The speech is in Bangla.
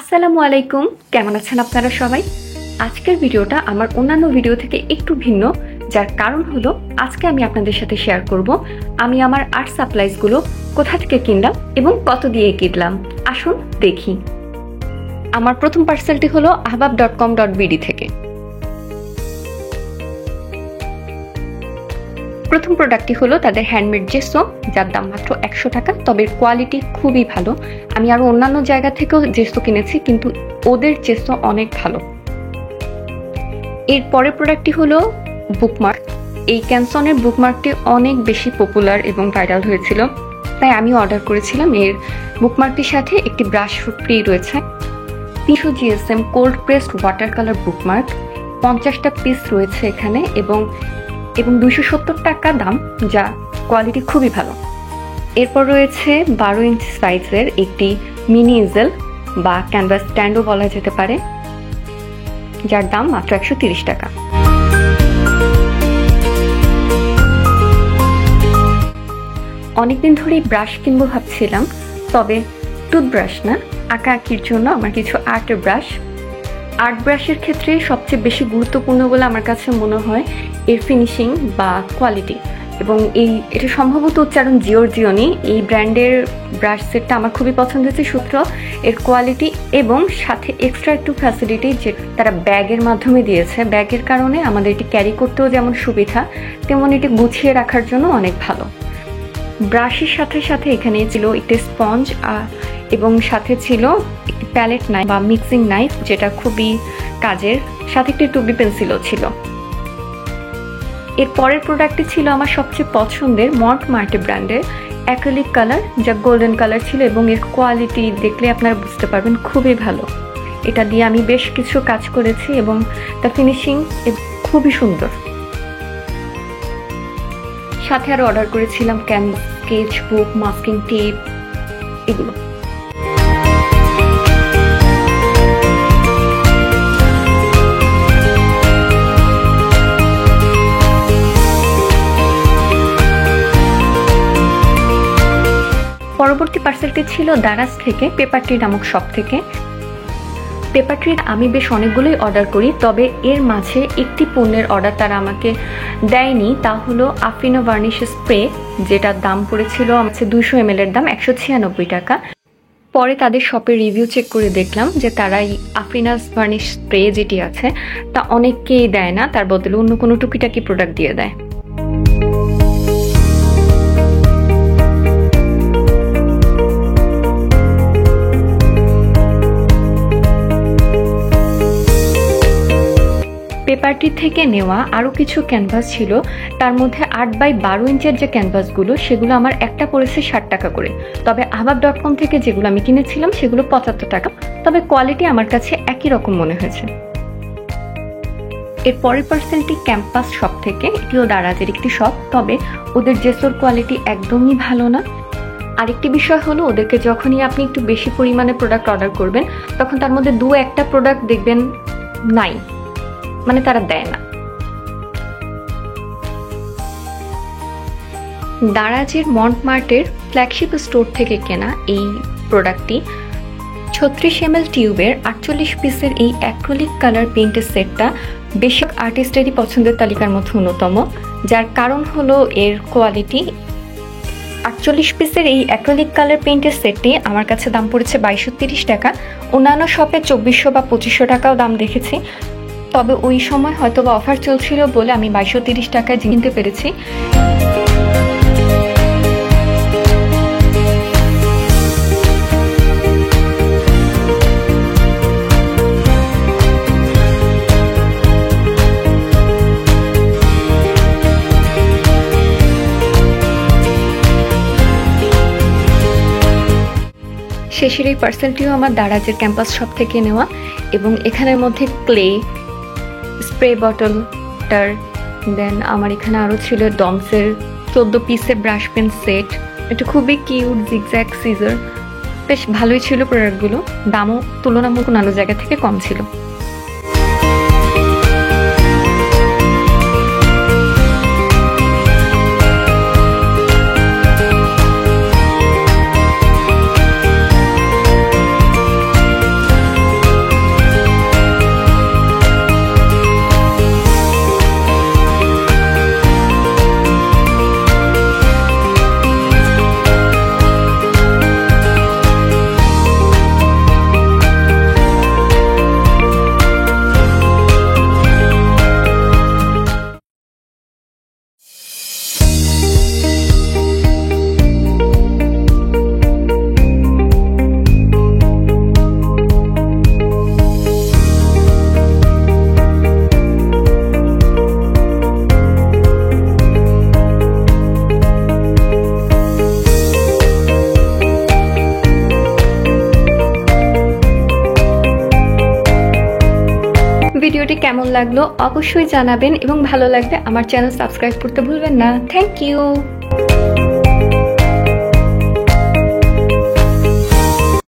আসসালামু আলাইকুম, কেমন আছেন আপনারা সবাই? আজকের ভিডিওটা আমার অন্যান্য ভিডিও থেকে একটু ভিন্ন, যার কারণ হলো আজকে আমি আপনাদের সাথে শেয়ার করব আমি আমার আর্ট সাপ্লাইজগুলো কোথা থেকে কিনলাম এবং কত দিয়ে কিনলাম। আসুন দেখি। আমার প্রথম পার্সেলটি হলো ahbab.com.bd থেকে। প্রথম প্রোডাক্টটি হলো তাদের হ্যান্ডমেড জেসো, যার দাম মাত্র 100 টাকা, তবে কোয়ালিটি খুবই ভালো। আমি আরও অন্যান্য জায়গা থেকেও জেসো কিনেছি, কিন্তু ওদের জেসো অনেক ভালো। এর পরের প্রোডাক্টটি হলো বুকমার্ক। এই ক্যানসনের বুকমার্কটি অনেক বেশি পপুলার এবং ভাইরাল হয়েছিল, তাই আমি অর্ডার করেছিলাম। এর বুকমার্কটির সাথে একটি ব্রাশ ফ্রি রয়েছে। 300 GSM cold pressed water colour bookmark, 50টা পিস রয়েছে এখানে এবং 270 টাকা দাম, যা কোয়ালিটি খুবই ভালো। এরপর রয়েছে 12 ইঞ্চি সাইজের একটি মিনি ইজেল বা ক্যানভাস স্ট্যান্ডও বলা যেতে পারে, যার দাম মাত্র 130 টাকা। অনেকদিন ধরেই ব্রাশ কিনবো ভাবছিলাম, তবে টুথব্রাশ না, আঁকা আঁকির জন্য আমার কিছু আর্ট ব্রাশের ক্ষেত্রে সবচেয়ে বেশি গুরুত্বপূর্ণ বলে আমার কাছে মনে হয় এর ফিনিশিং বা কোয়ালিটি। এবং এটা সম্ভবত উচ্চারণ জিওরজিওনি। এই ব্র্যান্ডের ব্রাশ সেটটা আমার খুবই পছন্দ হয়েছে, সূত্র এর কোয়ালিটি এবং সাথে এক্সট্রা একটু ফ্যাসিলিটি যে তারা ব্যাগের মাধ্যমে দিয়েছে। ব্যাগের কারণে আমাদের এটি ক্যারি করতেও যেমন সুবিধা, তেমন এটি গুছিয়ে রাখার জন্য অনেক ভালো। ব্রাশের সাথে সাথে এখানে ছিল একটি স্পঞ্জ এবং সাথে ছিল একটি প্যালেট নাইফ বা মিক্সিং নাইফ, যেটা খুবই কাজের, সাথে একটি টুবি পেন্সিলও ছিল। এর পরের প্রোডাক্টটি ছিল আমার সবচেয়ে পছন্দের মন্টমার্টে ব্র্যান্ডের অ্যাক্রিলিক কালার, যা গোল্ডেন কালার ছিল এবং এর কোয়ালিটি দেখলে আপনারা বুঝতে পারবেন খুবই ভালো। এটা দিয়ে আমি বেশ কিছু কাজ করেছি এবং তার ফিনিশিং খুবই সুন্দর। সাথে আরও অর্ডার করেছিলাম canvas, sketch book, masking tape, এগুলো। পরবর্তী পার্সেলটি ছিল দারাজ থেকে, পেপার ট্রি নামক শপ থেকে। পেপার ট্রি আমি বেশ অনেকগুলোই অর্ডার করি, তবে এর মাঝে একটি পণ্যের অর্ডার তারা আমাকে দেয়নি, তা হলো আফরিনা ভার্নিশ স্প্রে, যেটার দাম পড়েছিল আমার 200 ml এর দাম 196 টাকা। পরে তাদের শপের রিভিউ চেক করে দেখলাম যে তারা এই আফরিনা ভার্নিশ স্প্রে যেটি আছে তা অনেককেই দেয় না, তার বদলে অন্য কোনো টুকিটাকি প্রোডাক্ট দিয়ে দেয়। পেপারটি থেকে নেওয়া আরও কিছু ক্যানভাস ছিল, তার মধ্যে 8x12 ইঞ্চের যে ক্যানভাসগুলো সেগুলো আমার একটা পড়েছে 60 টাকা করে, তবে ahbab.com থেকে যেগুলো আমি কিনেছিলাম সেগুলো 75 টাকা, তবে কোয়ালিটি আমার কাছে একই রকম মনে হয়েছে। এর পরের পার্সেলটি ক্যাম্পাস শপ থেকে, এটিও দারাজের একটি শপ, তবে ওদের জেসোর কোয়ালিটি একদমই ভালো না। আরেকটি বিষয় হলো ওদেরকে যখনই আপনি একটু বেশি পরিমাণে প্রোডাক্ট অর্ডার করবেন, তখন তার মধ্যে 2-1টা প্রোডাক্ট দেখবেন নাই, মানে তারা দেয় না। দারাজের মন্টমার্টের ফ্ল্যাগশিপ স্টোর থেকে কেনা এই প্রোডাক্টটি 36 ml টিউবের 48 পিসের এই অ্যাক্রিলিক কালার পেইন্টের সেটটা বেশিরভাগ আর্টিস্টেরই পছন্দের তালিকার মধ্যে অন্যতম, যার কারণ হলো এর কোয়ালিটি। 48 পিসের এই অ্যাক্রিলিক কালার পেইন্টের সেটটি আমার কাছে দাম পড়েছে 2230 টাকা। অন্যান্য শপে 2400 বা 2500 টাকাও দাম দেখেছি, তবে ওই সময় হয়তো বা অফার চলছিল বলে আমি 2230 টাকায় কিনতে পেরেছি। শেষের এই পার্সেলটিও আমার দারাজের ক্যাম্পাস শপ থেকে নেওয়া, এবং এখানের মধ্যে ক্লে, স্প্রে বটলটার, দেন আমার এখানে আরও ছিল ডমসের 14 পিসের ব্রাশ পেন সেট। এটা খুবই কিউট জিগজ্যাগ সিজার, বেশ ভালোই ছিল প্রোডাক্টগুলো, দামও তুলনামূলক অন্যান্য জায়গা থেকে কম ছিল। কেমন লাগলো অবশ্যই জানাবেন এবং ভালো লাগলে আমার চ্যানেল সাবস্ক্রাইব করতে ভুলবেন না। Thank you.